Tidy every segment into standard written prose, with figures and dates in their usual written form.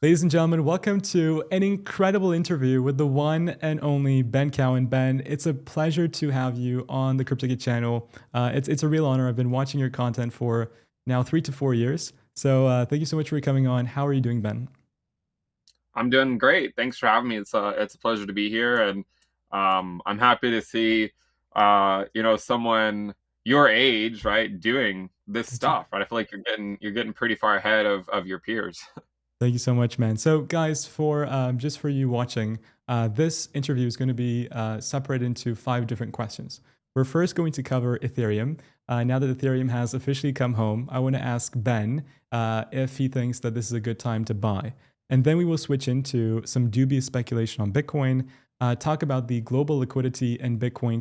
Ladies and gentlemen, welcome to an incredible interview with the one and only Ben Cowen. Ben, it's a pleasure to have you on the CryptoKit channel. It's a real honor. I've been watching your content for now 3 to 4 years. So thank you so much for coming on. How are you doing, Ben? I'm doing great. Thanks for having me. It's a pleasure to be here, and I'm happy to see someone your age, right, doing this Thank you. stuff, right? I feel like you're getting pretty far ahead of your peers. Thank you so much, man. So, guys, for just for you watching, this interview is going to be separated into 5 different questions. We're first going to cover Ethereum. Now that Ethereum has officially come home, I want to ask Ben if he thinks that this is a good time to buy. And then we will switch into some dubious speculation on Bitcoin, talk about the global liquidity and Bitcoin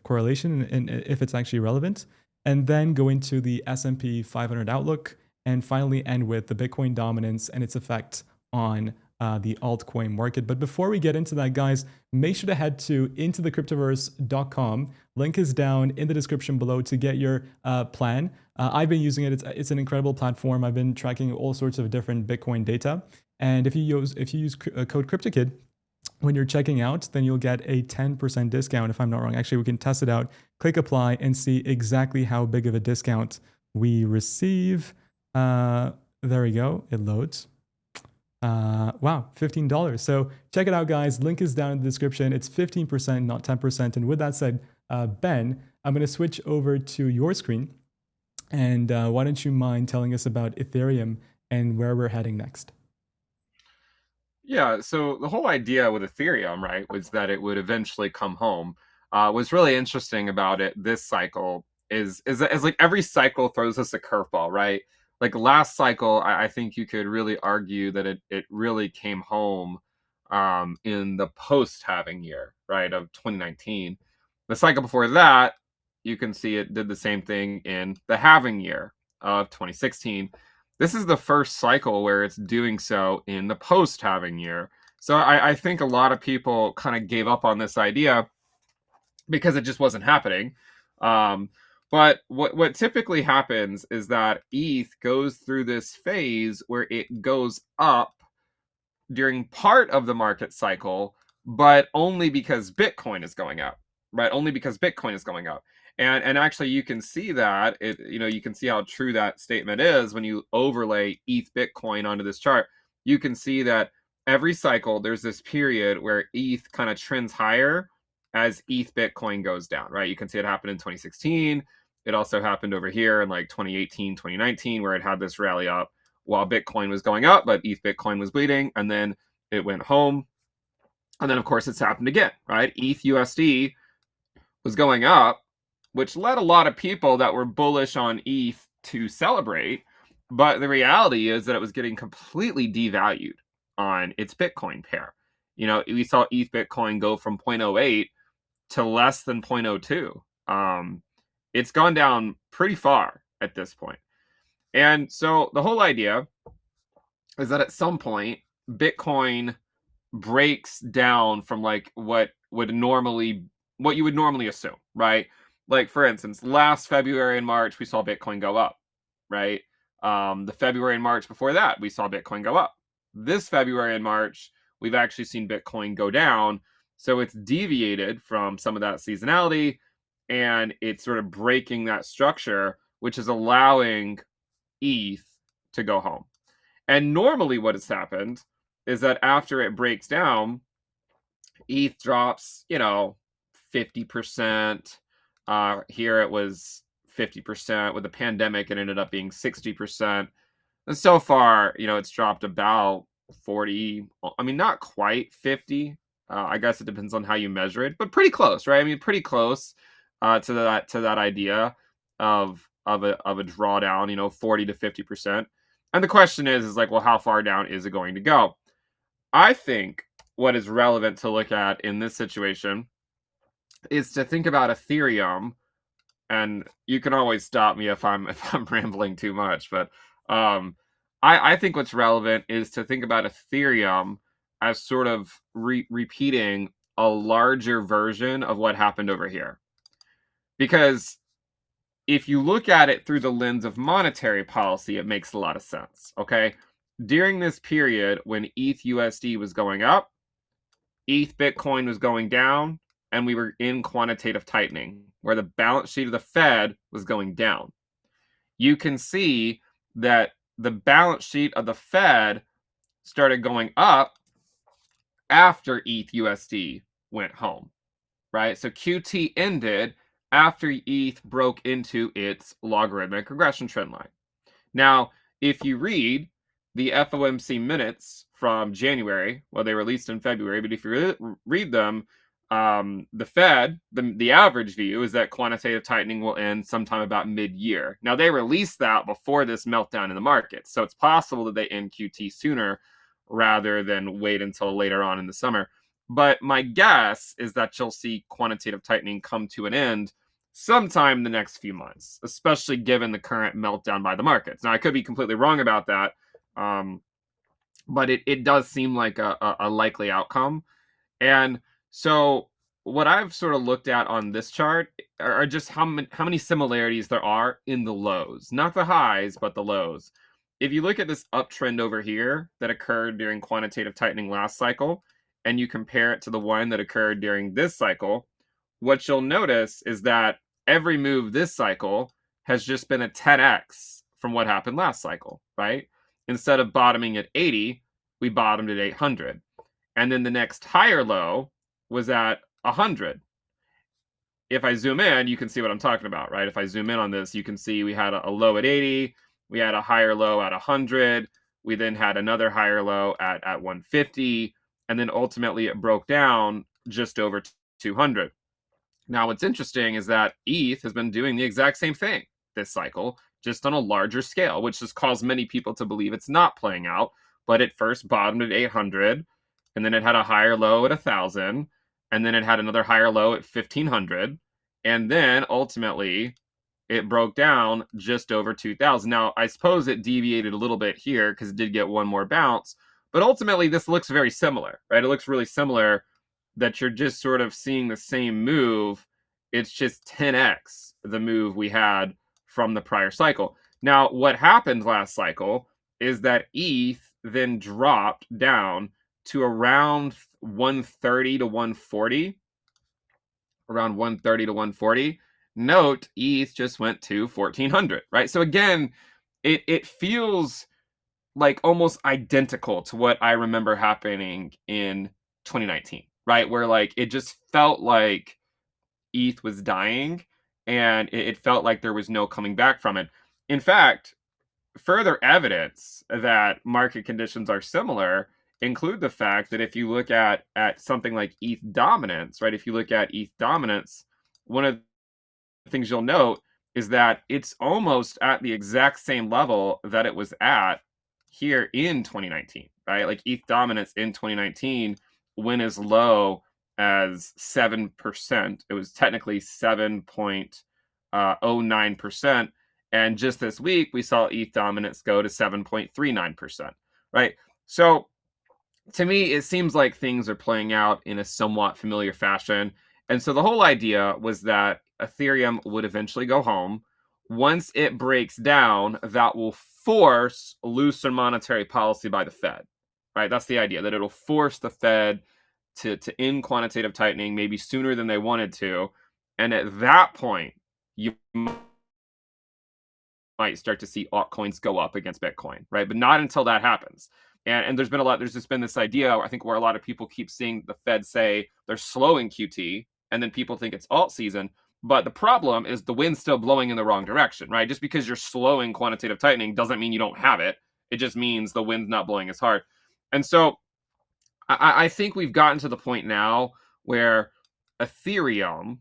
correlation and if it's actually relevant, and then go into the S&P 500 outlook and finally end with the Bitcoin dominance and its effect on the altcoin market. But before we get into that, guys, make sure to head to intothecryptoverse.com. Link is down in the description below to get your plan. I've been using it. It's an incredible platform. I've been tracking all sorts of different Bitcoin data. And if you use code CryptoKid when you're checking out, then you'll get a 10% discount if I'm not wrong. Actually, we can test it out. Click apply and see exactly how big of a discount we receive. Uh, there we go. It loads. Wow, $15. So check it out, guys. Link is down in the description. It's 15%, not 10%. And with that said, Ben, I'm going to switch over to your screen. And why don't you mind telling us about Ethereum and where we're heading next? Yeah, so the whole idea with Ethereum, right, was that it would eventually come home. What's really interesting about it this cycle is like every cycle throws us a curveball, right? Like last cycle, I think you could really argue that it really came home in the post halving year, right, of 2019. The cycle before that, you can see it did the same thing in the halving year of 2016. This is the first cycle where it's doing so in the post halving year. So I think a lot of people kind of gave up on this idea because it just wasn't happening. Um, but what typically happens is that ETH goes through this phase where it goes up during part of the market cycle, but only because Bitcoin is going up, right? Only because Bitcoin is going up. And actually you can see that you can see how true that statement is when you overlay ETH Bitcoin onto this chart. You can see that every cycle there's this period where ETH kind of trends higher as ETH Bitcoin goes down, right? You can see it happened in 2016. It also happened over here in like 2018, 2019, where it had this rally up while Bitcoin was going up, but ETH Bitcoin was bleeding, and then it went home. And then, of course, it's happened again, right? ETH USD was going up, which led a lot of people that were bullish on ETH to celebrate. But the reality is that it was getting completely devalued on its Bitcoin pair. We saw ETH Bitcoin go from 0.08 to less than 0.02. It's gone down pretty far at this point. And so the whole idea is that at some point Bitcoin breaks down from like what you would normally assume, right? Like for instance, last February and March we saw Bitcoin go up, right? The February and March before that we saw Bitcoin go up. This February and March we've actually seen Bitcoin go down, so it's deviated from some of that seasonality and it's sort of breaking that structure, which is allowing ETH to go home. And normally, what has happened is that after it breaks down, ETH drops, 50%. Here it was 50%. With the pandemic, it ended up being 60%. And so far, it's dropped about 40. I mean, not quite 50. I guess it depends on how you measure it, but pretty close, right? I mean, pretty close to that idea of a drawdown, 40 to 50%. And the question is like, well, how far down is it going to go? I think what is relevant to look at in this situation is to think about Ethereum, and you can always stop me if I'm rambling too much, but um, I think what's relevant is to think about Ethereum as sort of repeating a larger version of what happened over here, because if you look at it through the lens of monetary policy, it makes a lot of sense. Okay. during this period when ETH USD was going up, ETH Bitcoin was going down, and we were in quantitative tightening, where the balance sheet of the Fed was going down. You can see that the balance sheet of the Fed started going up after ETH USD went home, right? So QT ended after ETH broke into its logarithmic regression trend line. Now, if you read the FOMC minutes from January, well, they released in February, but if you read them, the Fed, the average view is that quantitative tightening will end sometime about mid-year. Now, they released that before this meltdown in the market, so it's possible that they end QT sooner rather than wait until later on in the summer. But my guess is that you'll see quantitative tightening come to an end sometime in the next few months, especially given the current meltdown by the markets. Now, I could be completely wrong about that, but it does seem like a likely outcome. And so what I've sort of looked at on this chart are just how many similarities there are in the lows, not the highs, but the lows. If you look at this uptrend over here that occurred during quantitative tightening last cycle, and you compare it to the one that occurred during this cycle, what you'll notice is that every move this cycle has just been a 10x from what happened last cycle, right? Instead of bottoming at 80, we bottomed at 800. And then the next higher low was at 100. If I zoom in, you can see what I'm talking about, right? If I zoom in on this, you can see we had a low at 80, we had a higher low at 100, we then had another higher low at 150, and then ultimately it broke down just over 200. Now, what's interesting is that ETH has been doing the exact same thing this cycle, just on a larger scale, which has caused many people to believe it's not playing out. But it first bottomed at 800, and then it had a higher low at 1,000, and then it had another higher low at 1,500, and then ultimately it broke down just over 2,000. Now, I suppose it deviated a little bit here because it did get one more bounce, but ultimately this looks very similar, right? It looks really similar that you're just sort of seeing the same move. It's just 10x the move we had from the prior cycle. Now, what happened last cycle is that ETH then dropped down to around 130 to 140. Around 130 to 140. Note, ETH just went to 1,400, right? So again, it feels like almost identical to what I remember happening in 2019, right? Where like it just felt like ETH was dying, and it felt like there was no coming back from it. In fact, further evidence that market conditions are similar include the fact that if you look at something like ETH dominance, right? If you look at ETH dominance, one of the things you'll note is that it's almost at the exact same level that it was at here in 2019, right? Like ETH dominance in 2019 went as low as 7%. It was technically 7.09%. And just this week, we saw ETH dominance go to 7.39%, right? So to me, it seems like things are playing out in a somewhat familiar fashion. And so the whole idea was that Ethereum would eventually go home. Once it breaks down, that will force looser monetary policy by the Fed, right? That's the idea, that it'll force the Fed to end quantitative tightening maybe sooner than they wanted to. And at that point, you might start to see altcoins go up against Bitcoin, right? But not until that happens. And there's just been this idea, I think, where a lot of people keep seeing the Fed say they're slowing QT, and then people think it's alt season. But the problem is the wind's still blowing in the wrong direction, right? Just because you're slowing quantitative tightening doesn't mean you don't have it. It just means the wind's not blowing as hard. And so I think we've gotten to the point now where Ethereum,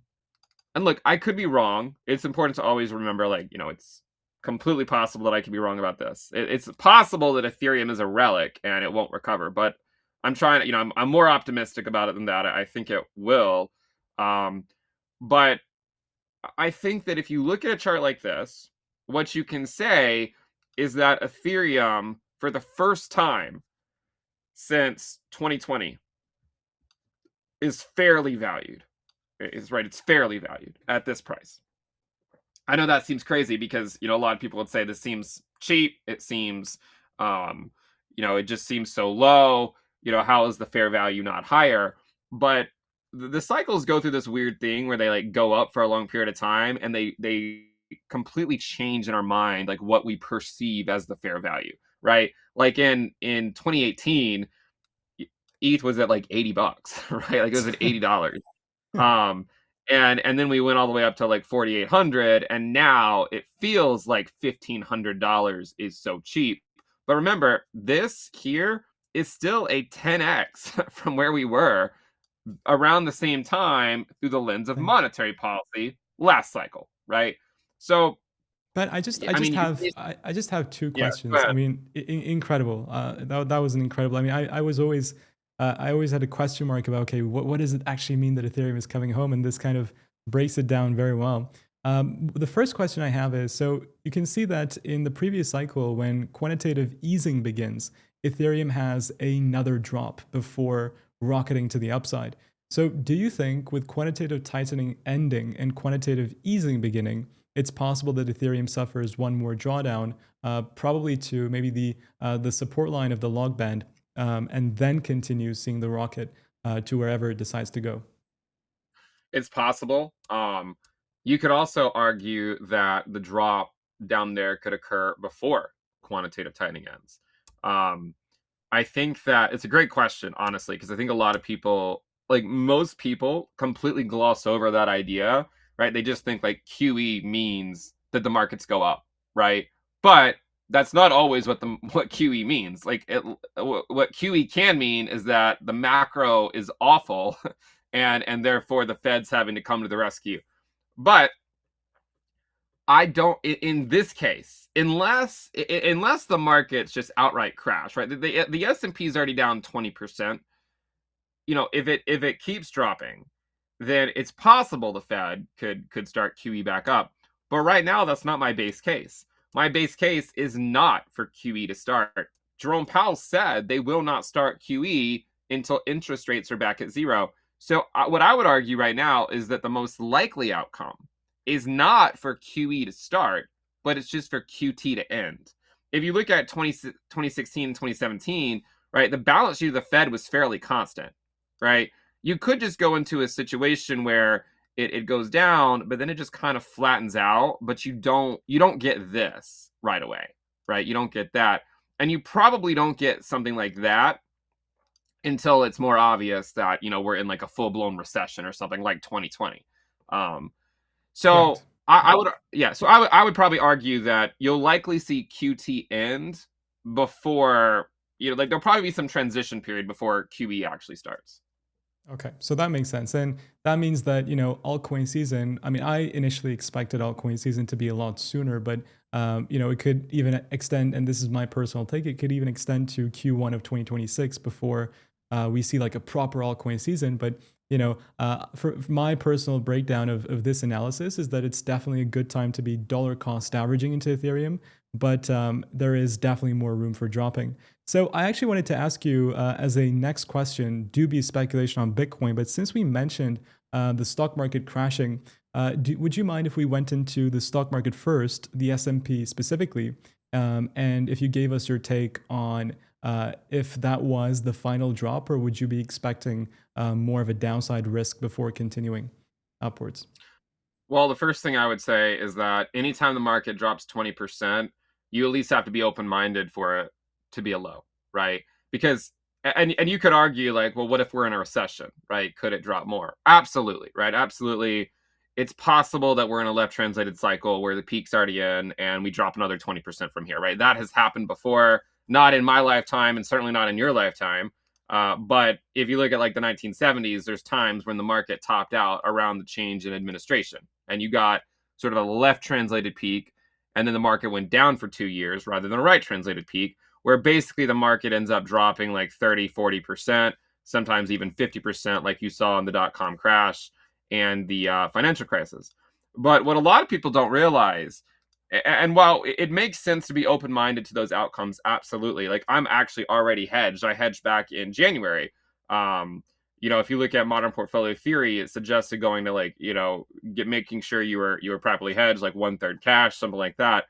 and look, I could be wrong. It's important to always remember, like, it's completely possible that I could be wrong about this. It's possible that Ethereum is a relic and it won't recover, but I'm trying to, I'm more optimistic about it than that. I think it will. But I think that if you look at a chart like this, what you can say is that Ethereum, for the first time since 2020, is fairly valued. It's fairly valued at this price. I know that seems crazy because, a lot of people would say this seems cheap. It seems, it just seems so low. How is the fair value not higher? But the cycles go through this weird thing where they like go up for a long period of time, and they completely change in our mind like what we perceive as the fair value, right? Like in 2018, ETH was at like $80, right? Like it was at $80. Um, and then we went all the way up to like 4,800, and now it feels like $1,500 is so cheap. But remember, this here is still a 10x from where we were around the same time through the lens of Thanks. monetary policy last cycle, right? So, But I just I I just mean, you have I just have two yeah, go questions. I ahead. mean, incredible. That was an incredible. I mean, I always had a question mark about okay, what does it actually mean that Ethereum is coming home, and this kind of breaks it down very well. The first question I have is so you can see that in the previous cycle, when quantitative easing begins, Ethereum has another drop before rocketing to the upside. So, do you think with quantitative tightening ending and quantitative easing beginning, it's possible that Ethereum suffers one more drawdown, probably to maybe the support line of the log band, and then continues seeing the rocket to wherever it decides to go. It's possible. You could also argue that the drop down there could occur before quantitative tightening ends. Um, I think that it's a great question, honestly, because I think a lot of people, like most people, completely gloss over that idea, right? They just think like QE means that the markets go up, right? But that's not always what QE means. Like what QE can mean is that the macro is awful, and therefore the Fed's having to come to the rescue. But I don't in this case, unless the markets just outright crash, right? The S&P is already down 20%. If it keeps dropping, then it's possible the Fed could start QE back up. But right now, that's not my base case. My base case is not for QE to start. Jerome Powell said they will not start QE until interest rates are back at zero. So what I would argue right now is that the most likely outcome is not for QE to start, but it's just for QT to end. If you look at 2016 and 2017, right, the balance sheet of the Fed was fairly constant, right? You could just go into a situation where it goes down, but then it just kind of flattens out, but you don't get this right away, right? You don't get that. And you probably don't get something like that until it's more obvious that, we're in like a full-blown recession or something like 2020. Um, so Correct. I would, yeah. So I would probably argue that you'll likely see QT end before, like there'll probably be some transition period before QE actually starts. Okay, so that makes sense. And that means that, altcoin season, I mean, I initially expected altcoin season to be a lot sooner, but, it could even extend, and this is my personal take, it could even extend to Q1 of 2026 before we see like a proper altcoin season. But, for my personal breakdown of this analysis is that it's definitely a good time to be dollar cost averaging into Ethereum, but there is definitely more room for dropping. So I actually wanted to ask you as a next question, Dubious speculation on Bitcoin, but since we mentioned the stock market crashing, would you mind if we went into the stock market first, the S&P specifically, and if you gave us your take on if that was the final drop, or would you be expecting more of a downside risk before continuing upwards? Well, the first thing I would say is that anytime the market drops 20%, you at least have to be open-minded for it to be a low, right? Because and you could argue like, well, what if we're in a recession, right? Could it drop more? Absolutely, right? Absolutely. It's possible that we're in a left translated cycle where the peak's already in and we drop another 20% from here, right? That has happened before, not in my lifetime and certainly not in your lifetime. But if you look at like the 1970s, there's times when the market topped out around the change in administration, and you got sort of a left translated peak, and then the market went down for 2 years rather than a right translated peak, where basically the market ends up dropping like 30-40%, sometimes even 50%, like you saw in the dot-com crash and the financial crisis. But what a lot of people don't realize, and while it makes sense to be open-minded to those outcomes, absolutely, like I'm actually already hedged. I hedged back in January. If you look at modern portfolio theory, it suggested going to like, making sure you were properly hedged, like 1/3 cash, something like that.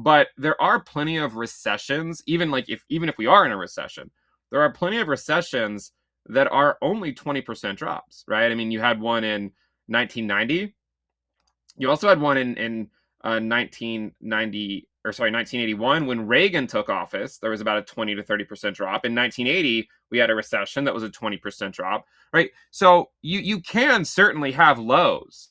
But there are plenty of recessions, even if we are in a recession, there are plenty of recessions that are only 20% drops, right? I mean, you had one in 1990. You also had one in 1990, or sorry, 1981, when Reagan took office. There was about a 20 to 30% drop. In 1980, we had a recession that was a 20% drop, right? So you can certainly have lows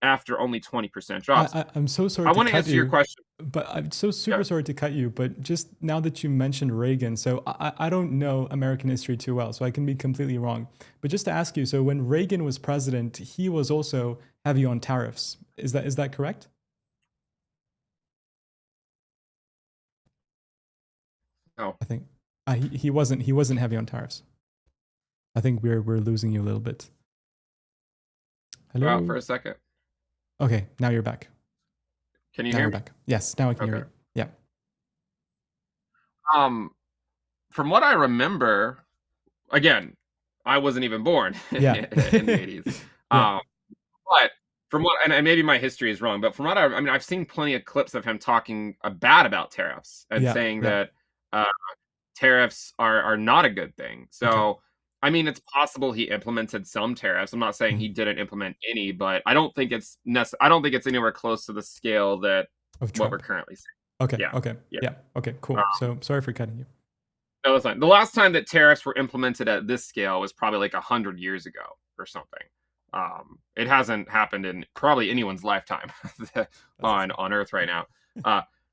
after only 20% drops. I'm so sorry I to want to cut answer your you, question. but I'm so Yeah. super sorry to cut you. But just now that you mentioned Reagan, so I don't know American history too well, so I can be completely wrong. But just to ask you, so when Reagan was president, he was also heavy on tariffs. Is that correct? No. I think he wasn't heavy on tariffs. I think we're losing you a little bit. Out for Hello. a second. Okay, now you're back. Can you Now hear you're me? back. Yes, now I can hear Okay. you. Yeah, Um, from what I remember, again, I wasn't even born yeah, in the 80s. yeah, Um, but from what, and maybe my history is wrong, but from what I mean, I've seen plenty of clips of him talking bad about tariffs and yeah, saying yeah. that uh, tariffs are not a good thing. Okay. So, I mean, it's possible he implemented some tariffs. I'm not saying he Mhm. didn't implement any, but I don't think I don't think it's anywhere close to the scale that Of what we're Trump. currently seeing. Okay, Yeah. okay, Yeah. yeah, okay, Uh, cool. So sorry for cutting you. no, that's fine. The last time that tariffs were implemented at this scale was probably like 100 years ago or something. It hasn't happened in probably anyone's lifetime That's insane. on Earth right now,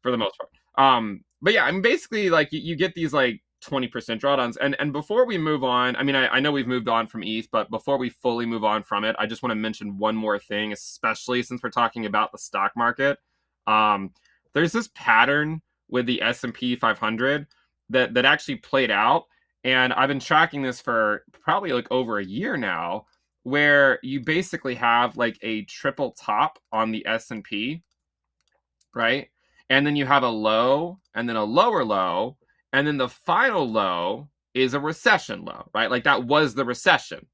for the most part. But yeah, I mean, basically, like you get these like 20% drawdowns, and before we move on, I mean, I know we've moved on from ETH, but before we fully move on from it, I just want to mention one more thing, especially since we're talking about the stock market. Um, there's this pattern with the S&P 500 that actually played out, and I've been tracking this for probably like over a year now, where you basically have like a triple top on the S&P, right? And then you have a low and then a lower low, and then the final low is a recession low, right? Like that was the recession,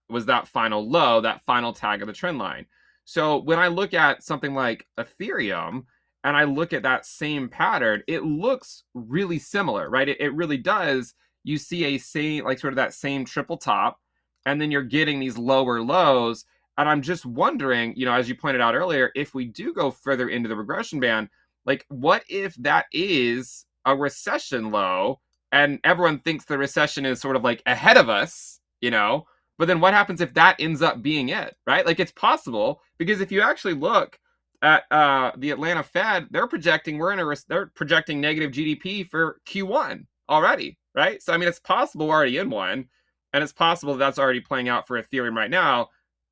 was that final low, that final tag of the trend line. So when I look at something like Ethereum and I look at that same pattern, it looks really similar, right? It really does. You see a same, like sort of that same triple top, and then you're getting these lower lows. And I'm just wondering, as you pointed out earlier, if we do go further into the regression band, like what if that is a recession low and everyone thinks the recession is sort of like ahead of us, but then what happens if that ends up being it, right? Like it's possible, because if you actually look at the Atlanta Fed, they're projecting negative GDP for Q1 already, right? So I mean, it's possible we're already in one, and it's possible that's already playing out for Ethereum right now,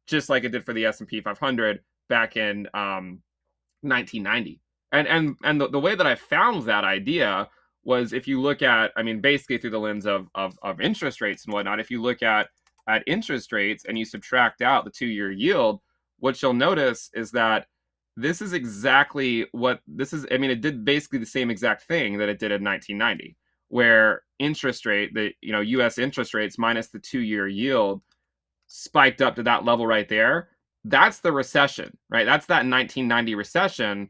just like it did for the S&P 500 back in 1990. And the way that I found that idea was, if you look at, I mean, basically through the lens of interest rates and whatnot. If you look at interest rates and you subtract out the 2-year yield, what you'll notice is that this is exactly what this is. I mean, it did basically the same exact thing that it did in 1990, where the U.S. interest rates minus the 2-year yield spiked up to that level right there. That's the recession, right? That's that 1990 recession.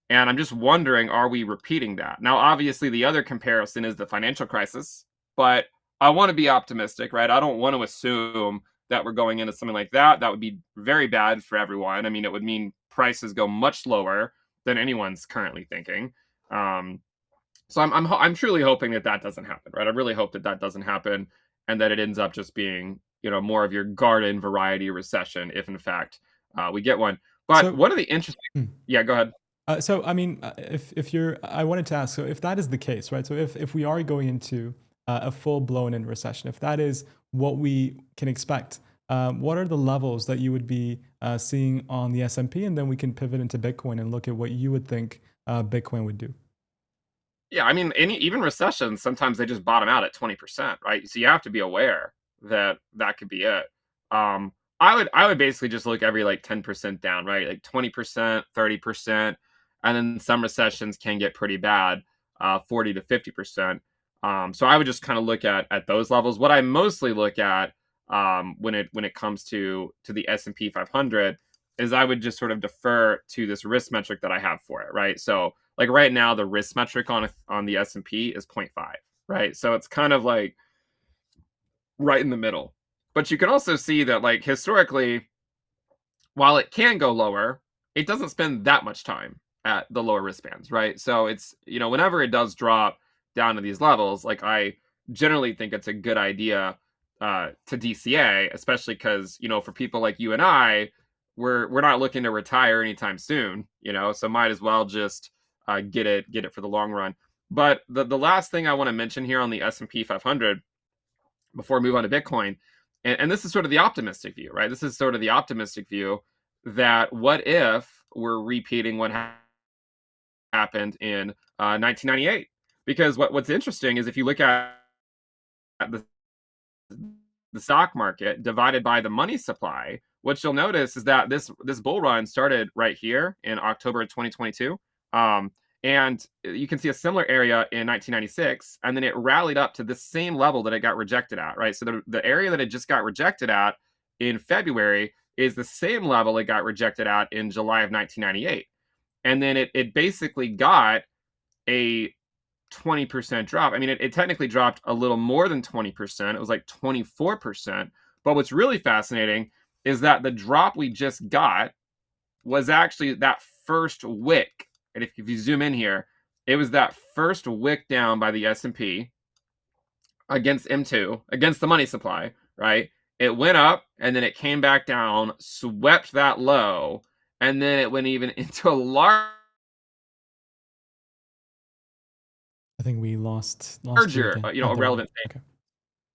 And I'm just wondering, are we repeating that? Now, obviously, the other comparison is the financial crisis, but I want to be optimistic, right? I don't want to assume that we're going into something like that. That would be very bad for everyone. I mean, it would mean prices go much lower than anyone's currently thinking. Um, so I'm truly hoping that that doesn't happen, right? I really hope that that doesn't happen, and that it ends up just being, more of your garden variety recession, if in fact we get one. But So, one of the interesting, mm. yeah, go ahead. So I mean, if you're, I wanted to ask, so if that is the case, right? So if we are going into a full blown in recession, if that is what we can expect, what are the levels that you would be seeing on the S&P, and then we can pivot into Bitcoin and look at what you would think Bitcoin would do. Yeah, I mean, even recessions, sometimes they just bottom out at 20%, right? So you have to be aware that that could be it. Um, I would basically just look every like 10% down, right? Like 20%, 30%, and then some recessions can get pretty bad, 40 to 50%. So I would just kind of look at those levels. What I mostly look at, when it comes to the S&P 500, is I would just sort of defer to this risk metric that I have for it, right? So like right now the risk metric on the S&P is 0.5, right? So it's kind of like right in the middle. But you can also see that like historically, while it can go lower, it doesn't spend that much time at the lower risk bands, right? So it's, whenever it does drop down to these levels, like I generally think it's a good idea to DCA, especially because, for people like you and I, we're not looking to retire anytime soon, so might as well just get it for the long run. But the last thing I want to mention here on the S&P 500 before we move on to Bitcoin, and this is sort of the optimistic view, right? This is sort of the optimistic view that what if we're repeating what happened in 1998? Because what's interesting is if you look at the, the stock market divided by the money supply, what you'll notice is that this bull run started right here in October of 2022. Um, and you can see a similar area in 1996, and then it rallied up to the same level that it got rejected at, right? So the area that it just got rejected at in February is the same level it got rejected at in July of 1998. And then it basically got a 20% drop. I mean, it technically dropped a little more than 20%. It was like 24%. But what's really fascinating is that the drop we just got was actually that first wick. And if you zoom in here, it was that first wick down by the S&P against M2, against the money supply, right? It went up and then it came back down, swept that low, and then it went even into a I think we lost you larger, again. Oh, a there we go. relevant thing. Okay.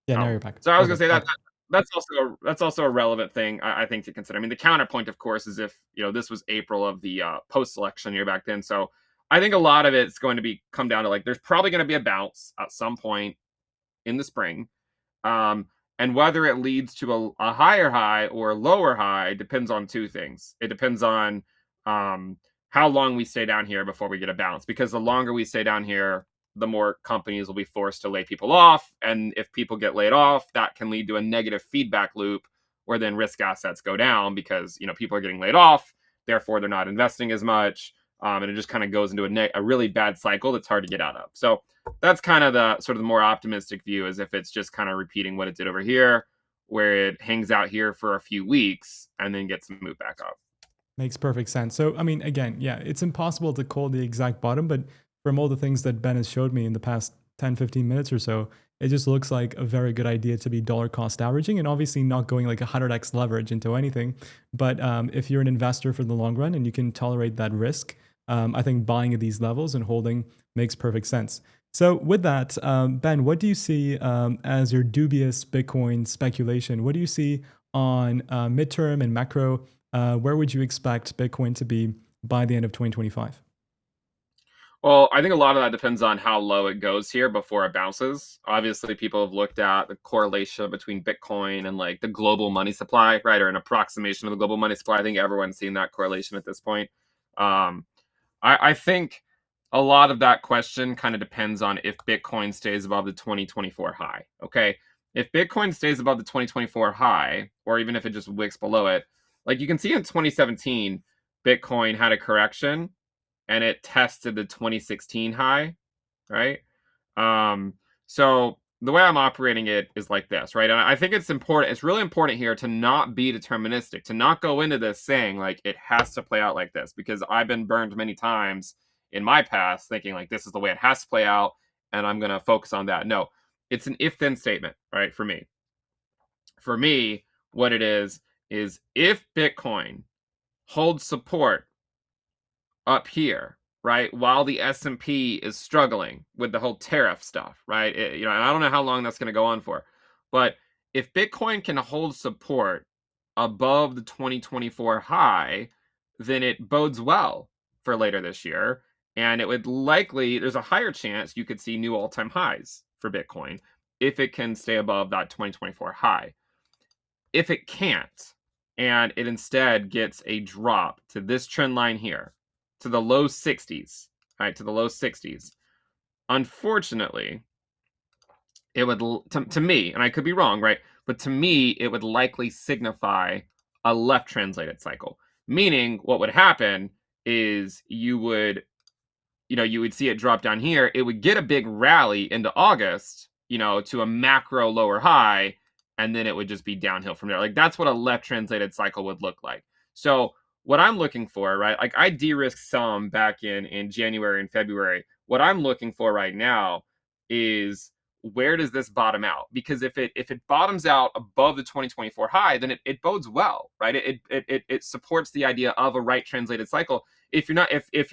Yeah, now Oh, you're back. so I was All gonna good. say All that good. that's also a relevant thing I think to consider. I mean, the counterpoint, of course, is if this was April of the post-election year back then. So I think a lot of it's going to be come down to like there's probably going to be a bounce at some point in the spring. Um, and whether it leads to a higher high or a lower high depends on two things. It depends on um, how long we stay down here before we get a bounce. Because the longer we stay down here, the more companies will be forced to lay people off. And if people get laid off, that can lead to a negative feedback loop where then risk assets go down because people are getting laid off. Therefore, they're not investing as much. And it just kind of goes into a really bad cycle that's hard to get out of. So that's kind of the sort of the more optimistic view, as if it's just kind of repeating what it did over here, where it hangs out here for a few weeks and then gets moved back up. Makes perfect sense. So, I mean, again, yeah, it's impossible to call the exact bottom, but from all the things that Ben has showed me in the past 10, 15 minutes or so, it just looks like a very good idea to be dollar cost averaging and obviously not going like 100x leverage into anything. But if you're an investor for the long run and you can tolerate that risk, I think buying at these levels and holding makes perfect sense. So, with that, Ben, what do you see as your dubious Bitcoin speculation? What do you see on midterm and macro? Where would you expect Bitcoin to be by the end of 2025? Well, I think a lot of that depends on how low it goes here before it bounces. Obviously, people have looked at the correlation between Bitcoin and like the global money supply, right? Or an approximation of the global money supply. I think everyone's seen that correlation at this point. Um, I think a lot of that question kind of depends on if Bitcoin stays above the 2024 high. Okay. If Bitcoin stays above the 2024 high, or even if it just wicks below it, like you can see in 2017, Bitcoin had a correction and it tested the 2016 high, right? Um, so the way I'm operating it is like this, right? And I think it's important, it's really important here to not be deterministic, to not go into this saying like it has to play out like this, because I've been burned many times in my past thinking like this is the way it has to play out and I'm going to focus on that. No, it's an if then statement, right? For me. For me, what it is if Bitcoin holds support up here, right? While the S&P is struggling with the whole tariff stuff, right? And I don't know how long that's going to go on for. But if Bitcoin can hold support above the 2024 high, then it bodes well for later this year. And it would likely, there's a higher chance you could see new all-time highs for Bitcoin if it can stay above that 2024 high. If it can't, and it instead gets a drop to this trend line here, to the low 60s, right, to the low 60s, unfortunately, it would, to me, and I could be wrong, right, but to me, it would likely signify a left translated cycle. Meaning, what would happen is you would see it drop down here. It would get a big rally into August, to a macro lower high, and then it would just be downhill from there. Like that's what a left translated cycle would look like. So what I'm looking for, right? Like I de-risked some back in January and February. What I'm looking for right now is where does this bottom out? Because if it bottoms out above the 2024 high, then it bodes well, right? It supports the idea of a right translated cycle. If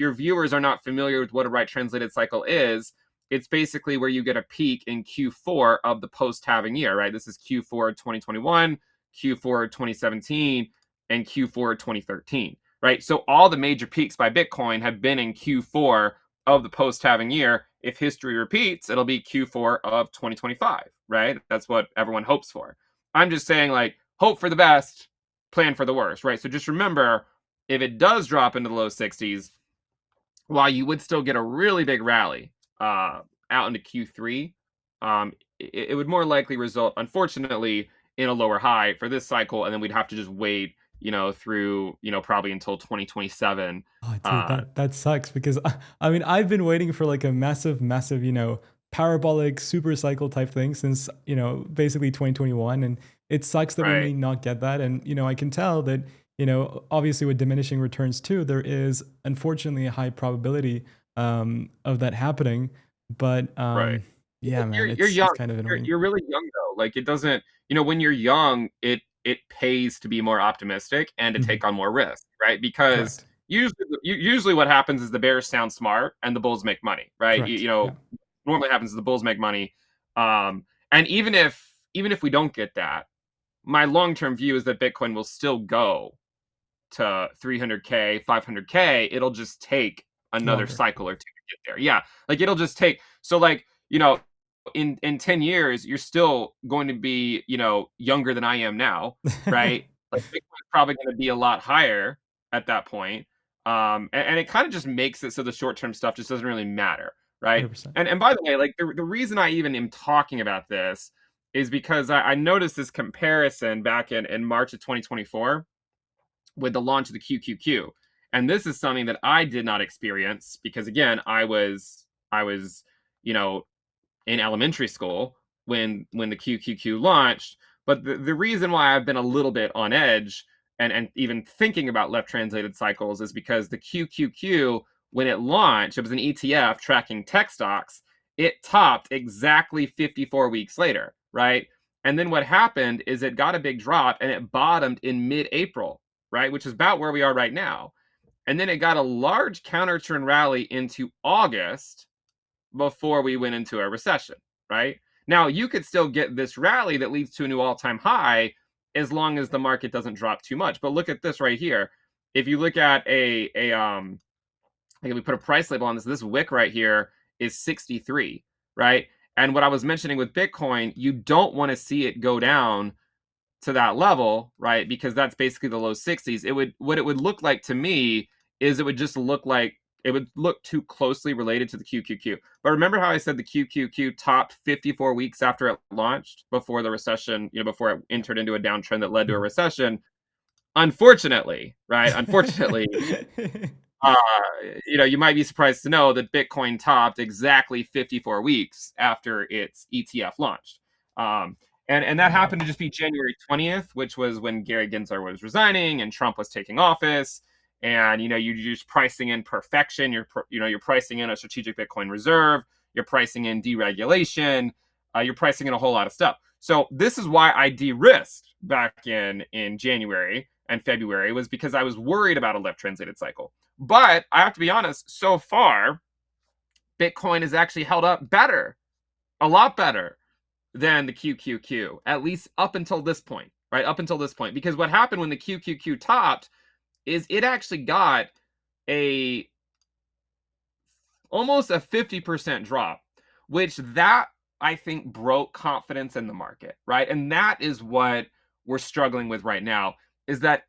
your viewers are not familiar with what a right translated cycle is, it's basically where you get a peak in Q4 of the post-halving year, right? This is Q4 2021, Q4 2017, and Q4 2013, right? So all the major peaks by Bitcoin have been in Q4 of the post-halving year. If history repeats, it'll be Q4 of 2025, right? That's what everyone hopes for. I'm just saying, like, hope for the best, plan for the worst, right? So just remember, if it does drop into the low 60s, while you would still get a really big rally out into Q3, it would more likely result, unfortunately, in a lower high for this cycle, and then we'd have to just wait, through, probably until 2027. Oh, dude, that sucks because I mean I've been waiting for like a massive parabolic super cycle type thing since basically 2021, and it sucks that we Right, may not get that. And I can tell that obviously with diminishing returns too, there is unfortunately a high probability of that happening. But right. yeah, man, You're it's young. kind of You're annoying. you're really young though. Like it doesn't, when you're young, it pays to be more optimistic and to Mhm. take on more risk, right? Because Correct. usually what happens is the bears sound smart and the bulls make money, right? Correct. Yeah. Normally happens is the bulls make money. And even if we don't get that, my long-term view is that Bitcoin will still go to 300K, 500K. It'll just take another Longer. cycle or two to get there. Yeah, like it'll just take. So like in 10 years, you're still going to be younger than I am now, right? Like Bitcoin's probably going to be a lot higher at that point. And it kind of just makes it so the short term stuff just doesn't really matter, right? 100%. And by the way, like the reason I even am talking about this is because I noticed this comparison back in March of 2024 with the launch of the QQQ. And this is something that I did not experience because again, I was, you know, in elementary school when the QQQ launched. But the reason why I've been a little bit on edge and even thinking about left translated cycles is because the QQQ, when it launched, it was an ETF tracking tech stocks. It topped exactly 54 weeks later, right? And then what happened is it got a big drop and it bottomed in mid-April, right? Which is about where we are right now. And then it got a large counter turn rally into August before we went into a recession, right? Now, you could still get this rally that leads to a new all-time high as long as the market doesn't drop too much. But look at this right here. If you look at like we put a price label on this wick right here is 63, right? And what I was mentioning with Bitcoin, you don't want to see it go down to that level, right? Because that's basically the low 60s. What it would look like to me is it would look too closely related to the QQQ. But remember how I said the QQQ topped 54 weeks after it launched before the recession, before it entered into a downtrend that led to a Mhm. recession? Unfortunately, right? Unfortunately, uh, you might be surprised to know that Bitcoin topped exactly 54 weeks after its ETF launched. Um, and that Wow. happened to just be January 20th, which was when Gary Gensler was resigning and Trump was taking office. And you're just pricing in perfection. You're pricing in a strategic Bitcoin reserve. You're pricing in deregulation. You're pricing in a whole lot of stuff. So this is why I de-risked back in January and February, was because I was worried about a left translated cycle. But I have to be honest, so far, Bitcoin has actually held up better, a lot better than the QQQ, at least up until this point, right? Up until this point. Because what happened when the QQQ topped is it actually got a almost a 50% drop, which that I think broke confidence in the market, right? And that is what we're struggling with right now, is that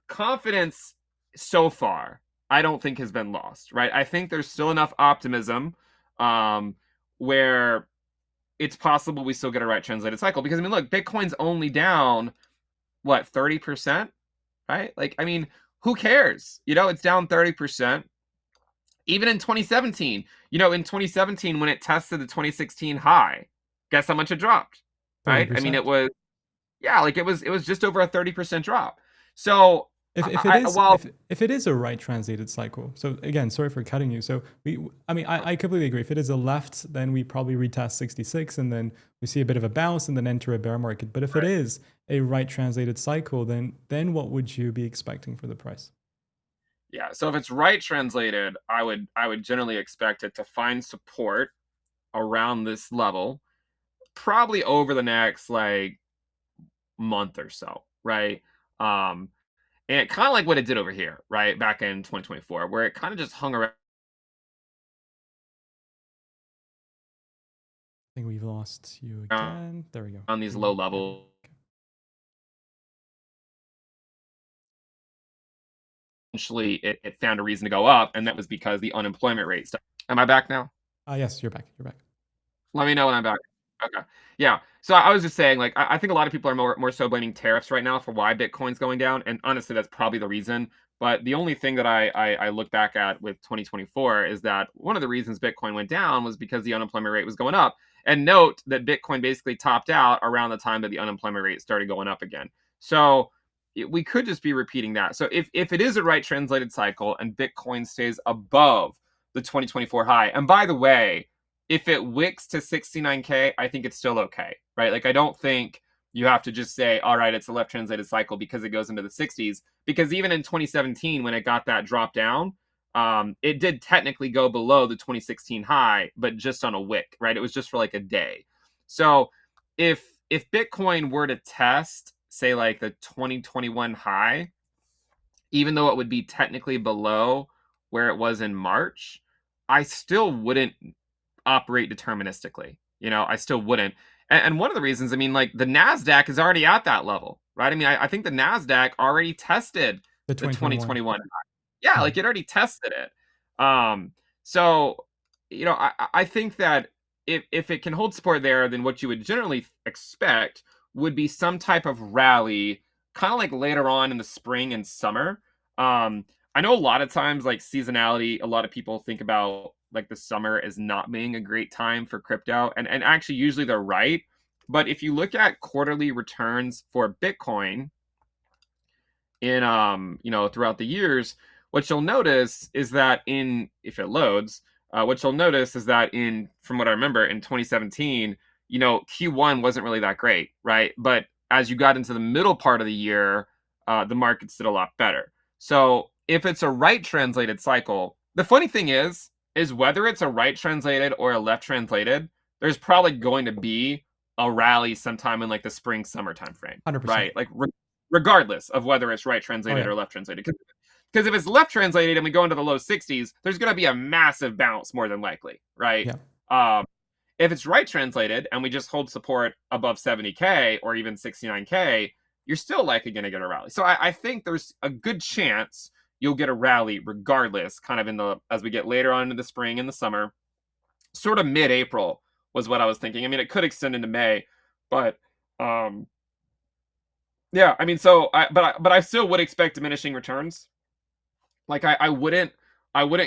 confidence so far, I don't think has been lost, right? I think there's still enough optimism um, where it's possible we still get a right translated cycle. Because I mean, look, Bitcoin's only down what 30%, right? Like, I mean, who cares? It's down 30%. Even in 2017, in 2017 when it tested the 2016 high, guess how much it dropped, right? I mean, it 30%. was yeah, like it was just over a 30% drop. So If it is if it is a right translated cycle, so again, sorry for cutting you. So I completely agree. If it is a left, then we probably retest 66, and then we see a bit of a bounce, and then enter a bear market. But if it right, is a right translated cycle, then what would you be expecting for the price? yeah. So if it's right translated, I would generally expect it to find support around this level, probably over the next like month or so, right? Um, and kind of like what it did over here, right, back in 2024, where it kind of just hung around I think we've lost you again. There we go. these low You're back. levels. Eventually, it found a reason to go up, and that was because the unemployment rate. Am I back now? Yes, you're back. You're back. Let me know when I'm back. Okay. Yeah. So I was just saying, like, I think a lot of people are more so blaming tariffs right now for why Bitcoin's going down, and honestly, that's probably the reason. But the only thing that I look back at with 2024 is that one of the reasons Bitcoin went down was because the unemployment rate was going up. And note that Bitcoin basically topped out around the time that the unemployment rate started going up again. So we could just be repeating that. So if it is a right translated cycle and Bitcoin stays above the 2024 high, and by the way, if it wicks to 69K, I think it's still okay, right? Like, I don't think you have to just say, all right, it's a left translated cycle because it goes into the 60s. Because even in 2017, when it got that drop down, it did technically go below the 2016 high, but just on a wick, right? It was just for like a day. So if Bitcoin were to test, say, like the 2021 high, even though it would be technically below where it was in March, I still wouldn't operate deterministically. I still wouldn't. And one of the reasons, I mean, like the NASDAQ is already at that level, right? I mean, I think the NASDAQ already tested The the 2021. 2021. Yeah, Mhm. like it already tested it. So, I think that if it can hold support there, then what you would generally expect would be some type of rally, kind of like later on in the spring and summer. I know a lot of times, like seasonality, a lot of people think about like the summer as not being a great time for crypto, and actually usually they're right. But if you look at quarterly returns for Bitcoin in throughout the years, what you'll notice is that in if it loads, what you'll notice is that in from what I remember in 2017, Q1 wasn't really that great, right? But as you got into the middle part of the year, the markets did a lot better. So if it's a right translated cycle, the funny thing is whether it's a right translated or a left translated, there's probably going to be a rally sometime in like the spring summer time frame, 100%. right? Like regardless of whether it's right Oh translated yeah. or left translated. Because if it's left translated and we go into the low 60s, there's going to be a massive bounce more than likely, right? Yeah. Um, if it's right translated and we just hold support above 70K or even 69K, you're still likely going to get a rally. So I think there's a good chance you'll get a rally regardless, kind of as we get later on into the spring and the summer, sort of mid-April was what I was thinking. I mean, it could extend into May, but um, yeah, I mean, but I still would expect diminishing returns. Like I wouldn't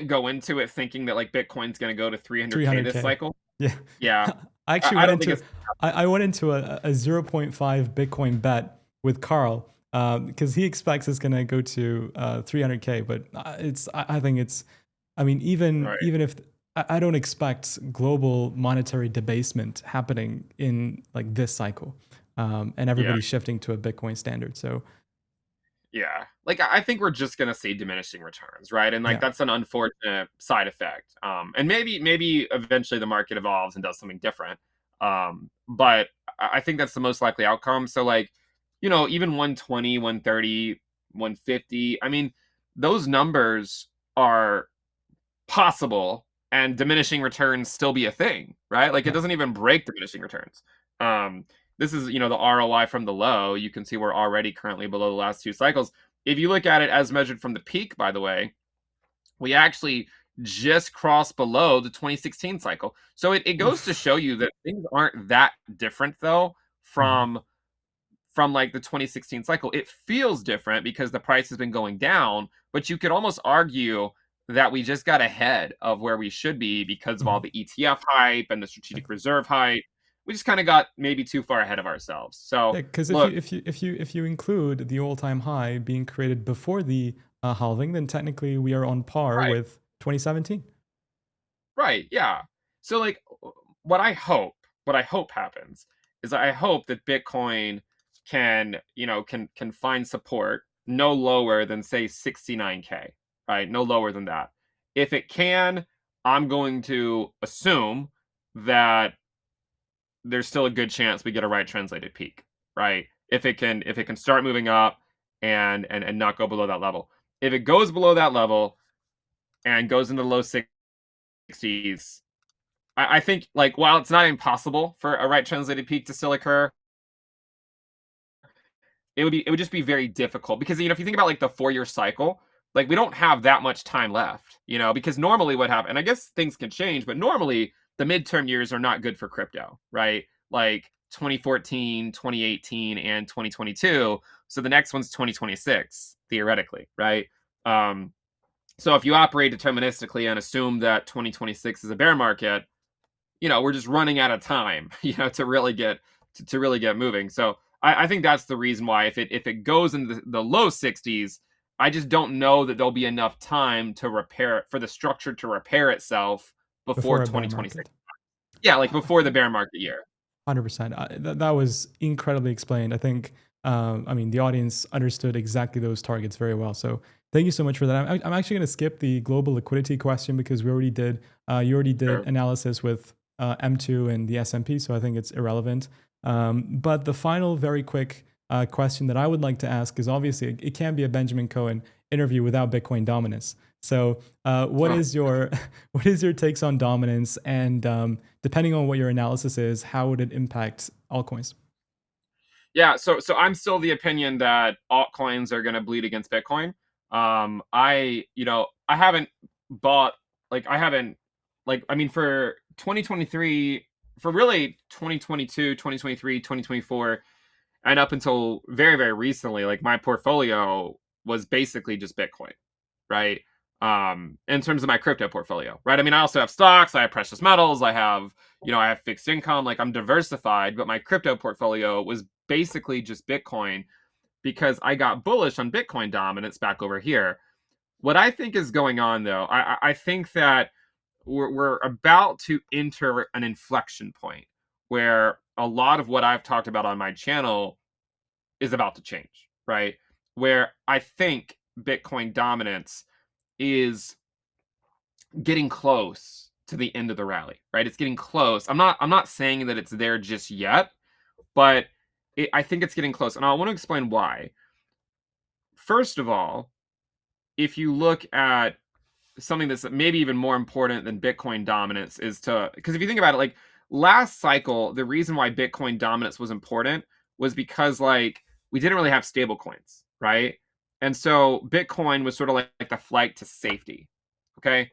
go into it thinking that like Bitcoin's going to go to 300K this 300K. cycle. Yeah. Yeah, I actually I went don't think into it's I went into a zero point 0.5 Bitcoin bet with Carl because he expects it's going to go to 300K, but I think it's I mean right. even if I don't expect global monetary debasement happening in like this cycle, and Yeah, everybody shifting to a Bitcoin standard. So yeah. Like I think we're just going to see diminishing returns, right? And like yeah, that's an unfortunate side effect. And maybe eventually the market evolves and does something different. But I think that's the most likely outcome. So like, even 120, 130, 150. I mean, those numbers are possible and diminishing returns still be a thing, right? Like it yeah, doesn't even break diminishing returns. Um, this is, the ROI from the low. You can see we're already currently below the last two cycles. If you look at it as measured from the peak, by the way, we actually just crossed below the 2016 cycle. So it goes to oof. show you that things aren't that different though Mhm. from like the 2016 cycle. It feels different because the price has been going down, but you could almost argue that we just got ahead of where we should be because of all Mhm. the ETF hype and the strategic reserve hype. We just kind of got maybe too far ahead of ourselves. So Yeah, because if you look, if you if you if you include the all-time high being created before the halving, then technically we are on par right, with 2017. right, yeah. So like what I hope, what I hope happens is I hope that Bitcoin can, can find support no lower than say 69K, right? No lower than that. If it can, I'm going to assume that there's still a good chance we get a right translated peak, right? If it can start moving up and not go below that level. If it goes below that level and goes into the low 60s, I think like while it's not impossible for a right translated peak to still occur, it would just be very difficult because if you think about like the 4-year cycle, like we don't have that much time left, because normally what happens, and I guess things can change, but normally the midterm years are not good for crypto, right? Like 2014, 2018, and 2022. So the next one's 2026, theoretically, right? Um, so if you operate deterministically and assume that 2026 is a bear market, we're just running out of time, to really get to really get moving. So I think that's the reason why if it goes into the low 60s, I just don't know that there'll be enough time to repair it for the structure to repair itself before Before a bear 2026. market. Yeah, like before the bear market year. 100%. That was incredibly explained. I think, I mean, the audience understood exactly those targets very well. So thank you so much for that. I'm actually going to skip the global liquidity question because you already did Sure. analysis with M2 and the S&P, so I think it's irrelevant. But the final, very quick question that I would like to ask is obviously it can be a Benjamin Cohen interview without Bitcoin dominance. So, what Huh. is your what is your takes on dominance, and depending on what your analysis is, how would it impact altcoins? Yeah, so I'm still the opinion that altcoins are going to bleed against Bitcoin. I haven't bought I haven't I mean for 2023, for really 2022, 2023, 2024, and up until very very recently, like my portfolio was basically just Bitcoin, right? In terms of my crypto portfolio, right? I mean, I also have stocks, I have precious metals, I have fixed income, like I'm diversified, but my crypto portfolio was basically just Bitcoin because I got bullish on Bitcoin dominance back over here. What I think is going on though, I think that we're about to enter an inflection point where a lot of what I've talked about on my channel is about to change, right? Where I think Bitcoin dominance is getting close to the end of the rally, right? It's getting close. I'm not saying that it's there just yet, but I think it's getting close, and I want to explain why. First of all, if you look at something that's maybe even more important than Bitcoin dominance is to because if you think about it, like last cycle, the reason why Bitcoin dominance was important was because we didn't really have stable coins, right? And so Bitcoin was sort of like the flight to safety. Okay.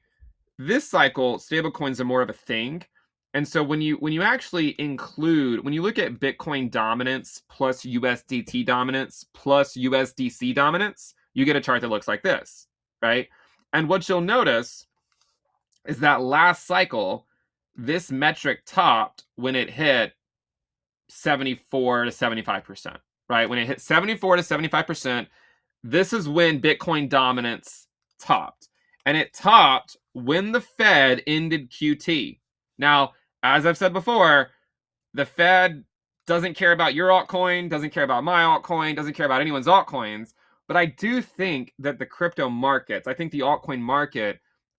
This cycle, stablecoins are more of a thing. And so when you actually include when you look at Bitcoin dominance plus USDT dominance plus USDC dominance, you get a chart that looks like this, right? And what you'll notice is that last cycle, this metric topped when it hit 74 to 75%, right? When it hit 74 to 75%, this is when Bitcoin dominance topped. And it topped when the Fed ended QT. Now, as I've said before, the Fed doesn't care about your altcoin, doesn't care about my altcoin, doesn't care about anyone's altcoins. But I do think that the crypto markets, I think the altcoin market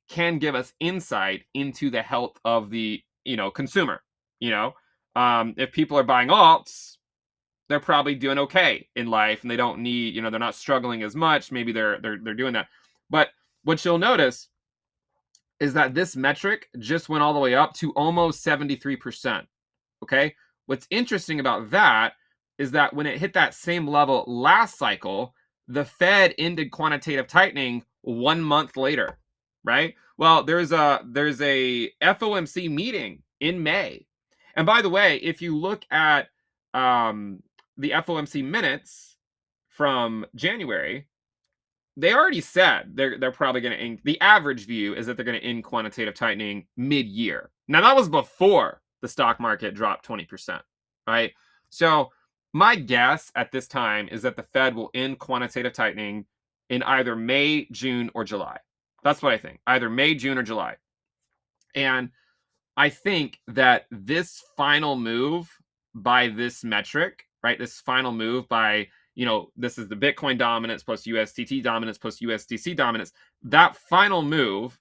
can give us insight into the health of the consumer. You know, if people are buying alts, they're probably doing okay in life, and they don't need, they're not struggling as much. Maybe they're doing that. But what you'll notice is that this metric just went all the way up to almost 73%. Okay. What's interesting about that is that when it hit that same level last cycle, the Fed ended quantitative tightening 1 month later, right? Well, there's a FOMC meeting in May. And by the way, if you look at the FOMC minutes from January, they already said they're probably going to the average view is that they're going to end quantitative tightening mid-year. Now that was before the stock market dropped 20%, right? So my guess at this time is that the Fed will end quantitative tightening in either May, June, or July. That's what I think. Either May, June, or July. And I think that this final move by this metric, right? This final move by, this is the Bitcoin dominance plus USDT dominance plus USDC dominance. That final move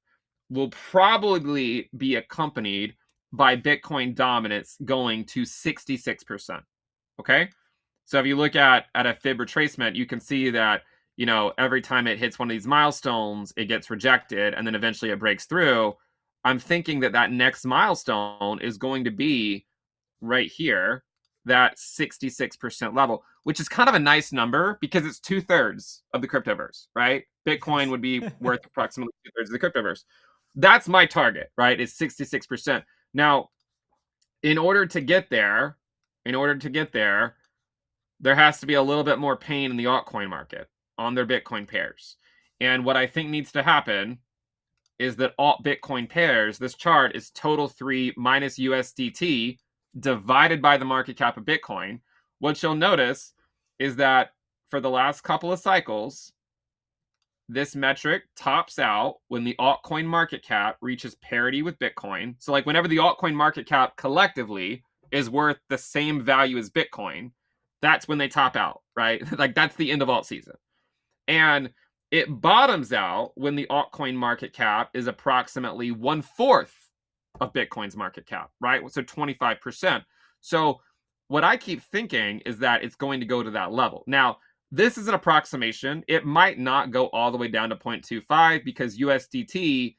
will probably be accompanied by Bitcoin dominance going to 66%. Okay. So if you look at a fib retracement, you can see that, every time it hits one of these milestones, it gets rejected and then eventually it breaks through. I'm thinking that that next milestone is going to be right here, that 66% level, which is kind of a nice number because it's 2/3 of the cryptoverse, right? Bitcoin Yes. would be worth approximately 2/3 of the cryptoverse. That's my target, right? Is 66%. Now, in order to get there, in order to get there, there has to be a little bit more pain in the altcoin market on their Bitcoin pairs. And what I think needs to happen is that alt Bitcoin pairs, this chart is total 3 minus USDT divided by the market cap of Bitcoin. What you'll notice is that for the last couple of cycles, this metric tops out when the altcoin market cap reaches parity with Bitcoin. So, like, whenever the altcoin market cap collectively is worth the same value as Bitcoin, that's when they top out, right? Like, that's the end of alt season. And it bottoms out when the altcoin market cap is approximately 1/4 of Bitcoin's market cap, right? So 25%. So what I keep thinking is that it's going to go to that level. Now, this is an approximation. It might not go all the way down to 0.25 because USDT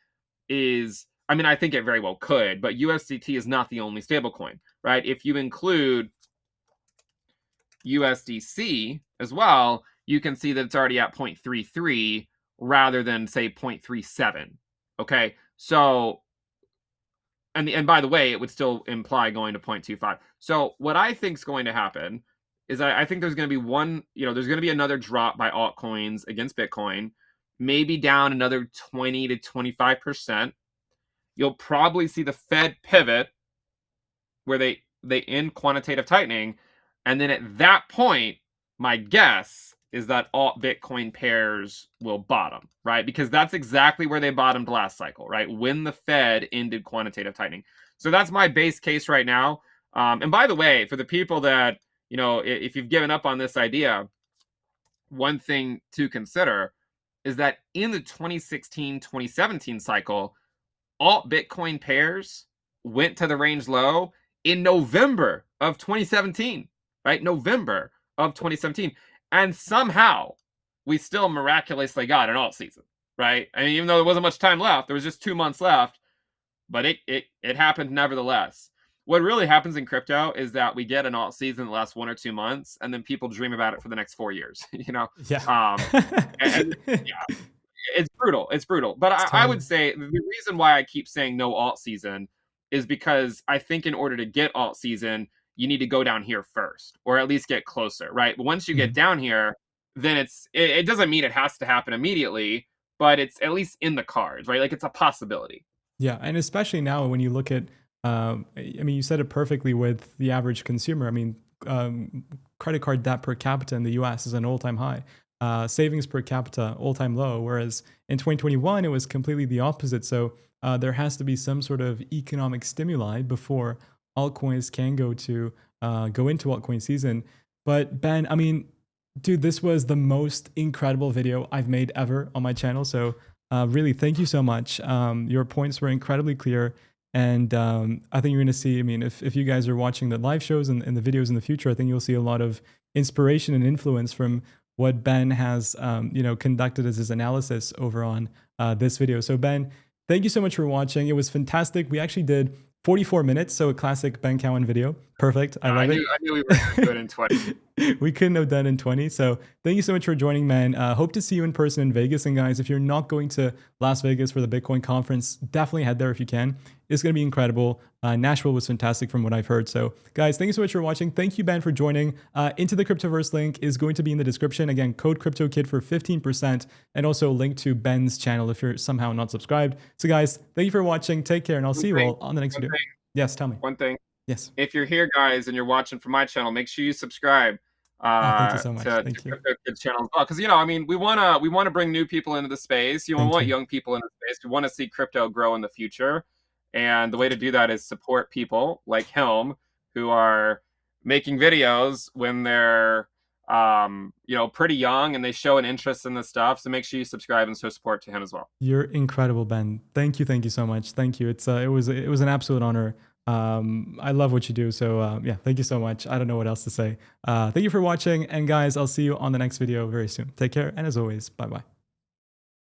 is, I mean, I think it very well could, but USDT is not the only stablecoin, right? If you include USDC as well, you can see that it's already at 0.33 rather than, say, 0.37. Okay, so and by the way, it would still imply going to 0.25. So what I think is going to happen is I think there's going to be there's going to be another drop by altcoins against Bitcoin, maybe down another 20 to 25%. You'll probably see the Fed pivot where they end quantitative tightening, and then at that point, my guess is that alt Bitcoin pairs will bottom, right? Because that's exactly where they bottomed last cycle, right? When the Fed ended quantitative tightening. So that's my base case right now. And by the way, for the people that, if you've given up on this idea, one thing to consider is that in the 2016-2017 cycle, alt Bitcoin pairs went to the range low in November of 2017, right? November of 2017. And somehow we still miraculously got an alt season, right? I mean, even though there wasn't much time left, there was just 2 months left, but it happened nevertheless. What really happens in crypto is that we get an alt season that lasts 1 or 2 months, and then people dream about it for the next 4 years, Yeah. and yeah, it's brutal. It's brutal. But It's I would time. say the reason why I keep saying no alt season is because I think in order to get alt season, you need to go down here first, or at least get closer, right? But once you get Mhm. down here, then it doesn't mean it has to happen immediately, but it's at least in the cards, right? Like, it's a possibility. Yeah, and especially now when you look at, I mean, you said it perfectly with the average consumer. I mean, credit card debt per capita in the U.S. is an all-time high. Savings per capita all-time low. Whereas in 2021, it was completely the opposite. So there has to be some sort of economic stimuli before altcoins can go into altcoin season. But Ben, I mean, dude, this was the most incredible video I've made ever on my channel. So really, thank you so much. Your points were incredibly clear. And I think you're going to see, I mean, if you guys are watching the live shows and the videos in the future, I think you'll see a lot of inspiration and influence from what Ben has, conducted as his analysis over on this video. So Ben, thank you so much for watching. It was fantastic. We actually did 44 minutes, so a classic Ben Cowen video. Perfect. I love it. I knew we were going to do it in 20. We couldn't have done in 20. So thank you so much for joining, man. Hope to see you in person in Vegas. And guys, if you're not going to Las Vegas for the Bitcoin conference, definitely head there if you can. It's going to be incredible. Nashville was fantastic from what I've heard. So guys, thank you so much for watching. Thank you, Ben, for joining. Into the Cryptoverse link is going to be in the description. Again, code CryptoKid for 15% and also a link to Ben's channel if you're somehow not subscribed. So guys, thank you for watching. Take care and I'll One see you thing, all on the next one video. thing, Yes, tell me. one thing. Yes. If you're here, guys, and you're watching from my channel, make sure you subscribe Oh, thank you so much. to Thank you. Crypto Kid's channel as well. Because I mean, we wanna bring new people into the space. We Thank want you. young people in the space. We want to see crypto grow in the future, and the way to do that is support people like him who are making videos when they're pretty young and they show an interest in this stuff. So make sure you subscribe and show support to him as well. You're incredible, Ben. Thank you. Thank you so much. Thank you. It was an absolute honor. I love what you do. So yeah, thank you so much. I don't know what else to say. Thank you for watching. And guys, I'll see you on the next video very soon. Take care. And as always, bye-bye.